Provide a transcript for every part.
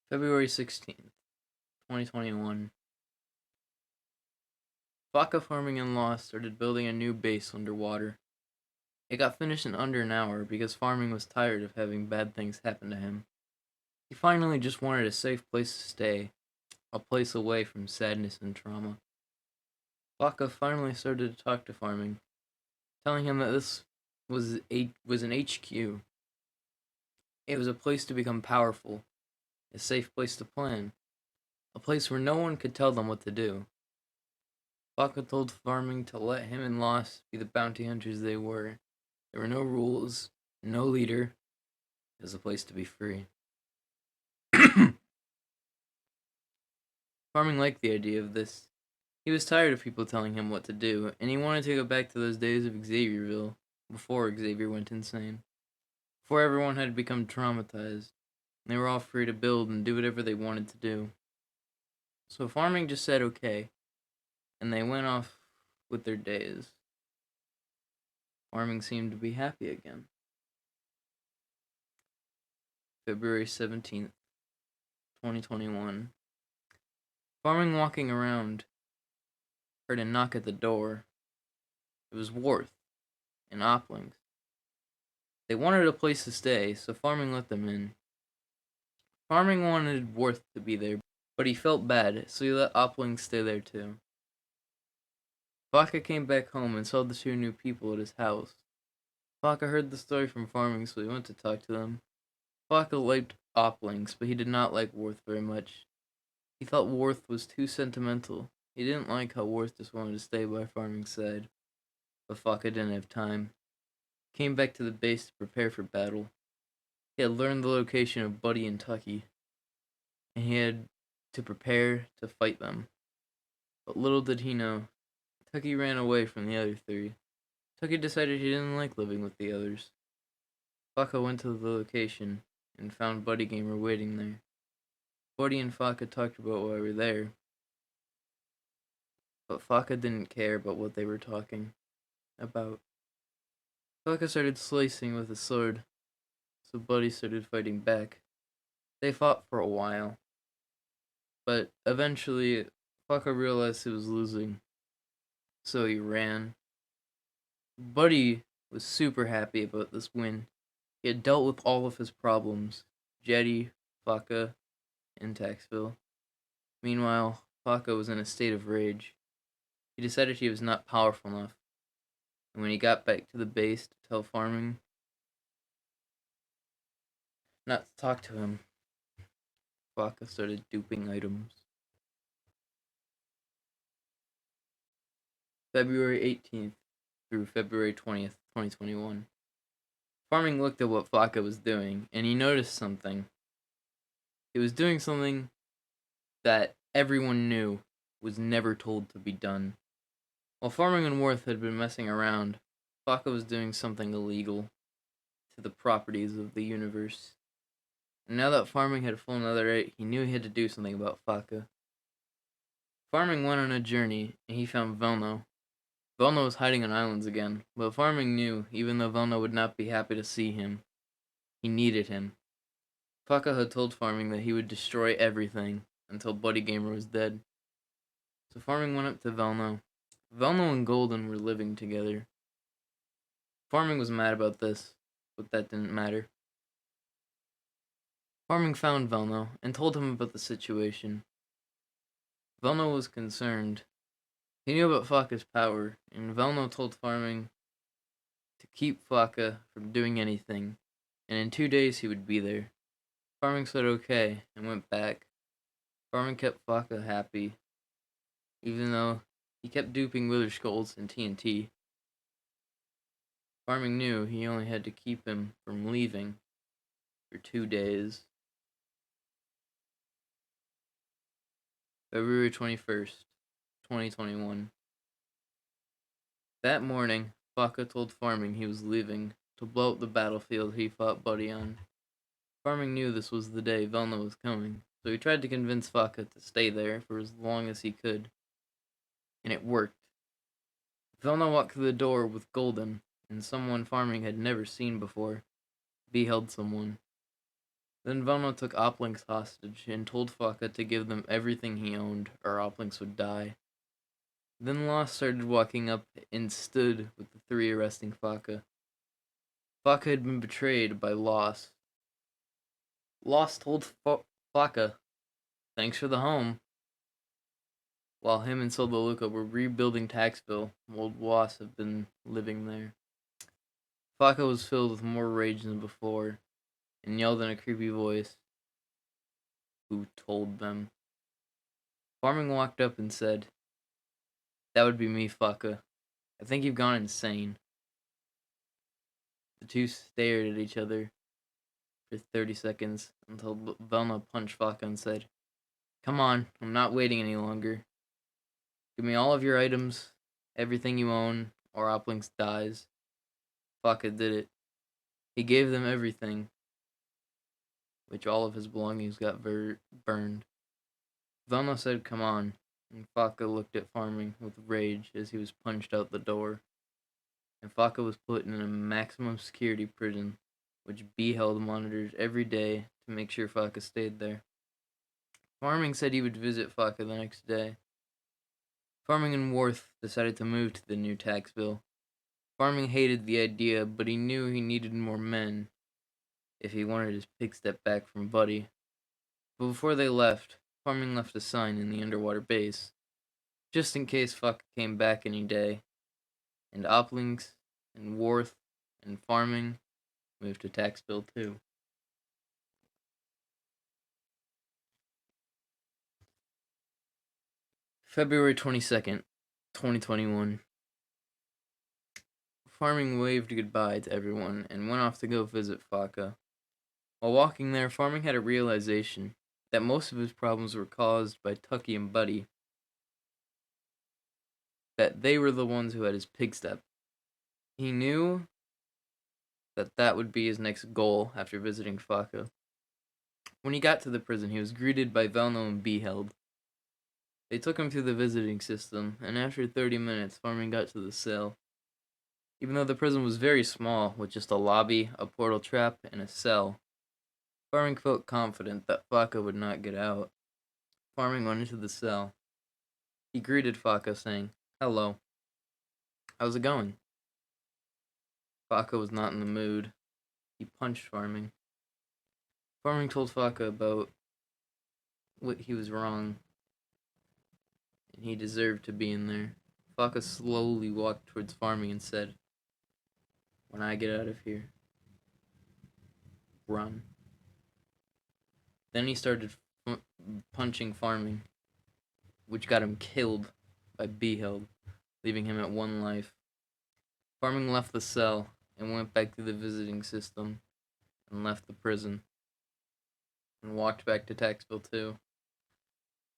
February 16th, 2021. Vaca Farming in Law started building a new base underwater. It got finished in under an hour because Farming was tired of having bad things happen to him. He finally just wanted a safe place to stay, a place away from sadness and trauma. Vaca finally started to talk to Farming, telling him that this was an HQ. It was a place to become powerful, a safe place to plan, a place where no one could tell them what to do. Vaca told Farming to let him and Lost be the bounty hunters they were. There were no rules, no leader. It was a place to be free. Farming liked the idea of this. He was tired of people telling him what to do, and he wanted to go back to those days of Xavierville, before Xavier went insane. Before everyone had become traumatized. They were all free to build and do whatever they wanted to do. So Farming just said okay, and they went off with their days. Farming seemed to be happy again. February 17th, 2021. Farming walking around heard a knock at the door. It was Worth and Oplings. They wanted a place to stay, so Farming let them in. Farming wanted Worth to be there, but he felt bad, so he let Oplings stay there too. Vaca came back home and saw the two new people at his house. Vaca heard the story from Farming, so he went to talk to them. Vaca liked Oplings, but he did not like Worth very much. He thought Worth was too sentimental. He didn't like how Worth just wanted to stay by Farming's side. But Vaca didn't have time. He came back to the base to prepare for battle. He had learned the location of Buddy and Tucky, and he had to prepare to fight them. But little did he know, Tucky ran away from the other three. Tucky decided he didn't like living with the others. Vaca went to the location and found Buddy Gamer waiting there. Buddy and Vaca talked about why we were there, but Vaca didn't care about what they were talking about. Vaca started slicing with a sword, so Buddy started fighting back. They fought for a while, but eventually Vaca realized he was losing, so he ran. Buddy was super happy about this win. He had dealt with all of his problems, Jetty, Vaca, and Taxville. Meanwhile, Vaca was in a state of rage. He decided he was not powerful enough, and when he got back to the base to tell Farming not to talk to him, Vaca started duping items. February 18th through February 20th, 2021. Farming looked at what Vaca was doing, and he noticed something. He was doing something that everyone knew was never told to be done. While Farming and Worth had been messing around, Vaca was doing something illegal to the properties of the universe. And now that Farming had full netherite, he knew he had to do something about Vaca. Farming went on a journey, and he found Velno. Velno was hiding on islands again, but Farming knew, even though Velno would not be happy to see him, he needed him. Vaca had told Farming that he would destroy everything until Buddy Gamer was dead. So Farming went up to Velno. Velno and Golden were living together. Farming was mad about this, but that didn't matter. Farming found Velno and told him about the situation. Velno was concerned. He knew about Vaca's power, and Velno told Farming to keep Vaca from doing anything, and in 2 days he would be there. Farming said okay and went back. Farming kept Vaca happy, even though he kept duping Wither Skulls and TNT. Farming knew he only had to keep him from leaving for 2 days. February 21st, 2021. That morning, Vaca told Farming he was leaving to blow up the battlefield he fought Buddy on. Farming knew this was the day Velna was coming, so he tried to convince Vaca to stay there for as long as he could. And it worked. Velna walked through the door with Golden, and someone Farming had never seen before. Beheld someone. Then Velma took Oplinks hostage and told Faka to give them everything he owned, or Oplinks would die. Then Lost started walking up and stood with the three arresting Faka. Faka had been betrayed by Lost. Lost told Faka, "Thanks for the home," while him and Soldaluca were rebuilding Taxville. Old Lost had been living there. Faka was filled with more rage than before, and yelled in a creepy voice, "Who told them?" Farming walked up and said, "That would be me, Faka. I think you've gone insane." The two stared at each other for 30 seconds until Velma punched Faka and said, "Come on, I'm not waiting any longer. Give me all of your items, everything you own, or Oplinks dies." Faka did it. He gave them everything, which all of his belongings got burned. Velma said, "Come on," and Faka looked at Farming with rage as he was punched out the door. And Faka was put in a maximum security prison, which B held monitors every day to make sure Faka stayed there. Farming said he would visit Faka the next day. Farming and Worth decided to move to the new Taxville. Farming hated the idea, but he knew he needed more men if he wanted his pig step back from Buddy. But before they left, Farming left a sign in the underwater base, just in case Faka came back any day, and Oplinks and Worth and Farming moved to Taxville too. February 22nd, 2021. Farming waved goodbye to everyone and went off to go visit Faka. While walking there, Farming had a realization that most of his problems were caused by Tucky and Buddy. That they were the ones who had his pig step. He knew that that would be his next goal after visiting Faka. When he got to the prison, he was greeted by Velno and Beheld. They took him through the visiting system, and after 30 minutes, Farming got to the cell. Even though the prison was very small, with just a lobby, a portal trap, and a cell, Farming felt confident that Faka would not get out. Farming went into the cell. He greeted Faka, saying, "Hello. How's it going?" Faka was not in the mood. He punched Farming. Farming told Faka about what he was wrong, and he deserved to be in there. Faka slowly walked towards Farming and said, "When I get out of here, run." Then he started punching Farming, which got him killed by Beheld, leaving him at 1 life. Farming left the cell and went back to the visiting system and left the prison and walked back to Taxville too.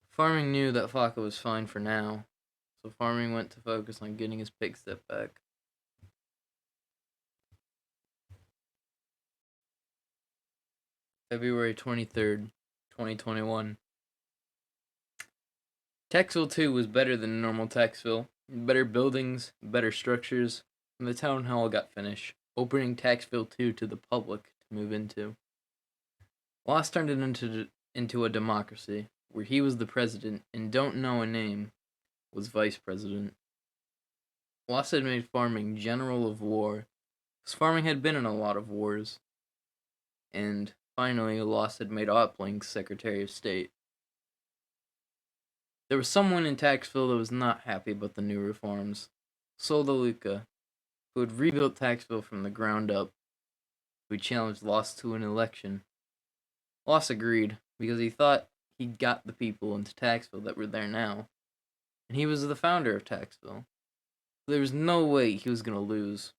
Farming knew that Faka was fine for now, so Farming went to focus on getting his pig step back. February 23rd, 2021. Taxville 2 was better than normal Taxville. Better buildings, better structures, and the town hall got finished, opening Taxville 2 to the public to move into. Lost turned it into a democracy, where he was the president and Don't Know a Name was vice president. Lost had made Farming general of war, because Farming had been in a lot of wars. And finally, Lost had made Oplinks Secretary of State. There was someone in Taxville that was not happy about the new reforms. Soldaluca, who had rebuilt Taxville from the ground up, who challenged Lost to an election. Lost agreed, because he thought he got the people into Taxville that were there now. And he was the founder of Taxville. There was no way he was going to lose.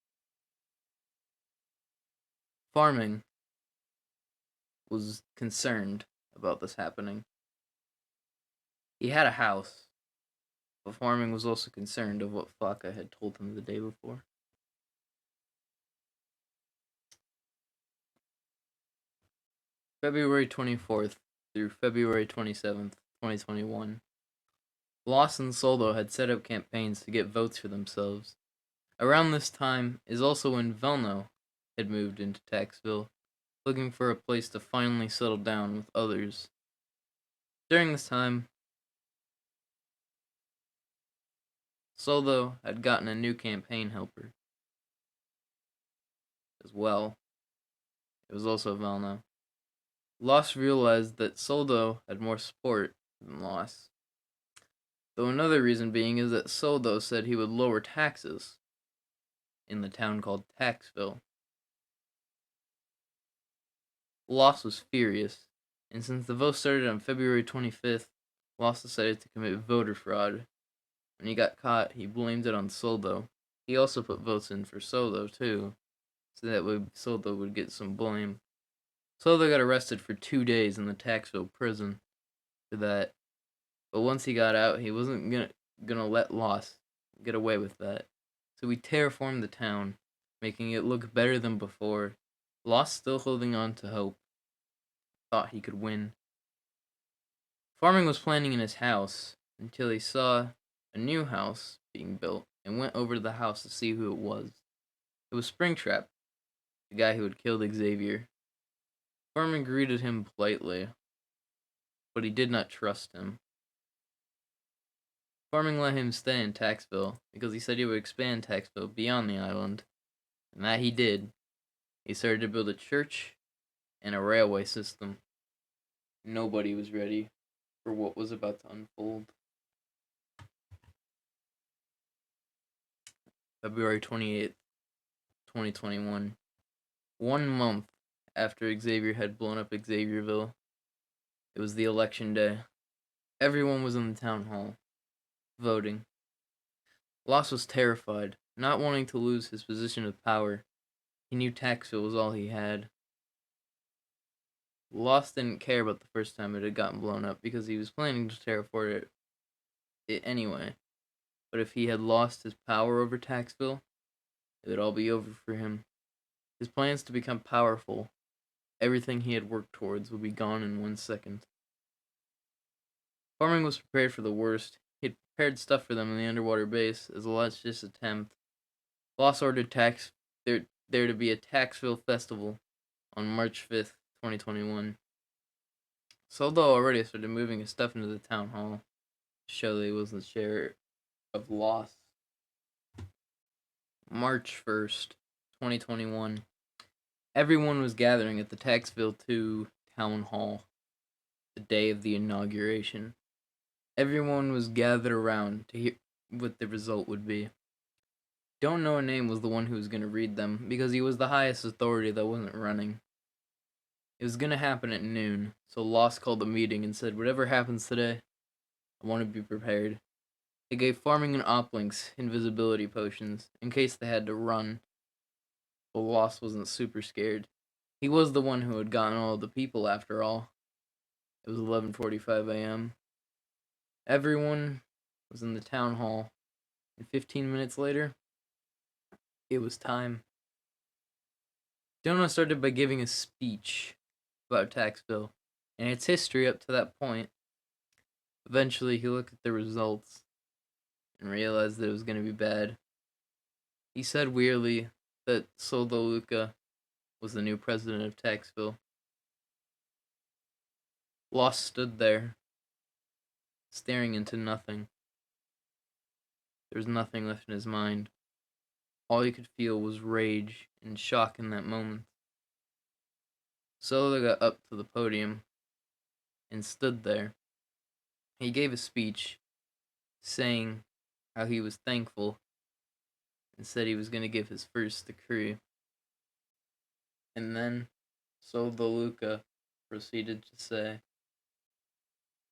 Farming was concerned about this happening. He had a house, but Farming was also concerned of what Faka had told him the day before. February 24th through February 27th, 2021. Lost and Soldo had set up campaigns to get votes for themselves. Around this time is also when Velno had moved into Taxville, looking for a place to finally settle down with others. During this time, Soldo had gotten a new campaign helper as well. It was also Valno. Loss realized that Soldo had more support than Loss, though another reason being is that Soldo said he would lower taxes in the town called Taxville. Loss was furious, and since the vote started on February 25th, Loss decided to commit voter fraud. When he got caught, he blamed it on Soldo. He also put votes in for Soldo, too, so that way Soldo would get some blame. Soldo got arrested for 2 days in the Taxville prison for that, but once he got out, he wasn't gonna let Loss get away with that. So he terraformed the town, making it look better than before. Loss still holding on to hope, thought he could win. Farming was planning in his house until he saw a new house being built and went over to the house to see who it was. It was Springtrap, the guy who had killed Xavier. Farming greeted him politely, but he did not trust him. Farming let him stay in Taxville because he said he would expand Taxville beyond the island, and that he did. He started to build a church and a railway system. Nobody was ready for what was about to unfold. February 28th, 2021. 1 month after Xavier had blown up Xavierville, it was the election day. Everyone was in the town hall, voting. Loss was terrified, not wanting to lose his position of power. He knew Taxville was all he had. Loss didn't care about the first time it had gotten blown up because he was planning to terraform it anyway. But if he had lost his power over Taxville, it would all be over for him. His plans to become powerful, everything he had worked towards, would be gone in 1 second. Farming was prepared for the worst. He had prepared stuff for them in the underwater base as a last-ditch attempt. Loss ordered there to be a Taxville festival on March 5th, 2021. Soldo already started moving his stuff into the town hall to show that he wasn't share of Loss. March 1st, 2021. Everyone was gathering at the Taxville 2 town hall the day of the inauguration. Everyone was gathered around to hear what the result would be. Don't Know a Name was the one who was going to read them because he was the highest authority that wasn't running. It was going to happen at noon, so Loss called a meeting and said, whatever happens today, I want to be prepared. He gave Farming and Oplinks invisibility potions in case they had to run, but Loss wasn't super scared. He was the one who had gotten all the people after all. It was 11:45 a.m. Everyone was in the town hall, and 15 minutes later, it was time. Donut started by giving a speech about Taxville and its history up to that point. Eventually, he looked at the results and realized that it was going to be bad. He said wearily that Soldo Luca was the new president of Taxville. Loss stood there, staring into nothing. There was nothing left in his mind. All he could feel was rage and shock in that moment. Soldo got up to the podium and stood there. He gave a speech saying how he was thankful and said he was going to give his first decree. And then Soldo Luca proceeded to say,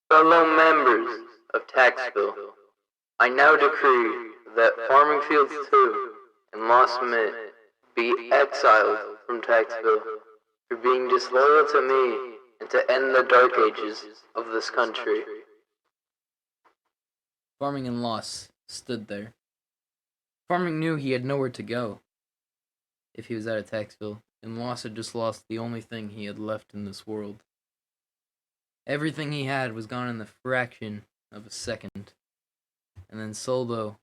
fellow members of Taxville, I now decree that Farming Fields 2 and Lost Mitt be exiled from Taxville for being disloyal to me and to end the dark ages of this country. Farming and Loss stood there. Farming knew he had nowhere to go if he was out of Taxville, and Loss had just lost the only thing he had left in this world. Everything he had was gone in the fraction of a second. And then Soldo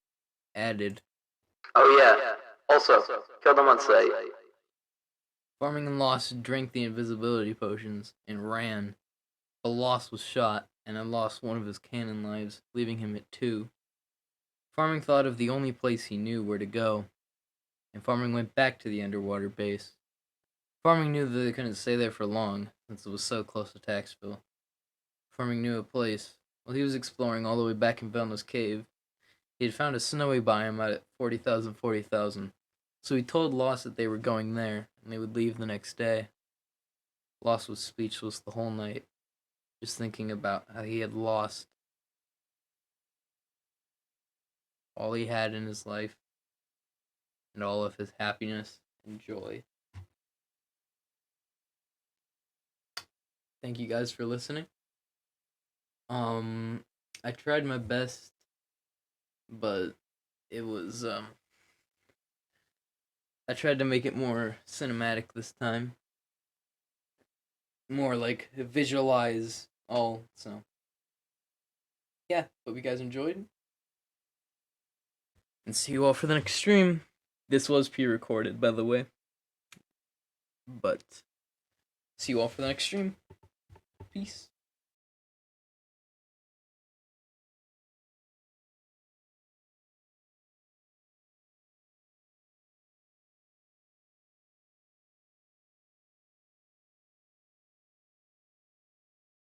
added, oh yeah, also, killed him on sight. Farming and Loss drank the invisibility potions and ran, but Loss was shot and had lost one of his cannon lives, leaving him at 2. Farming thought of the only place he knew where to go, and Farming went back to the underwater base. Farming knew that they couldn't stay there for long, since it was so close to Taxville. Farming knew a place. While he was exploring all the way back in Velna's cave, he had found a snowy biome at 40,000. So he told Lost that they were going there, and they would leave the next day. Lost was speechless the whole night, just thinking about how he had lost all he had in his life, and all of his happiness and joy. Thank you guys for listening. I tried my best, but it was I tried to make it more cinematic this time. More like visualize all, so yeah, hope you guys enjoyed. And see you all for the next stream. This was pre-recorded, by the way. But see you all for the next stream. Peace.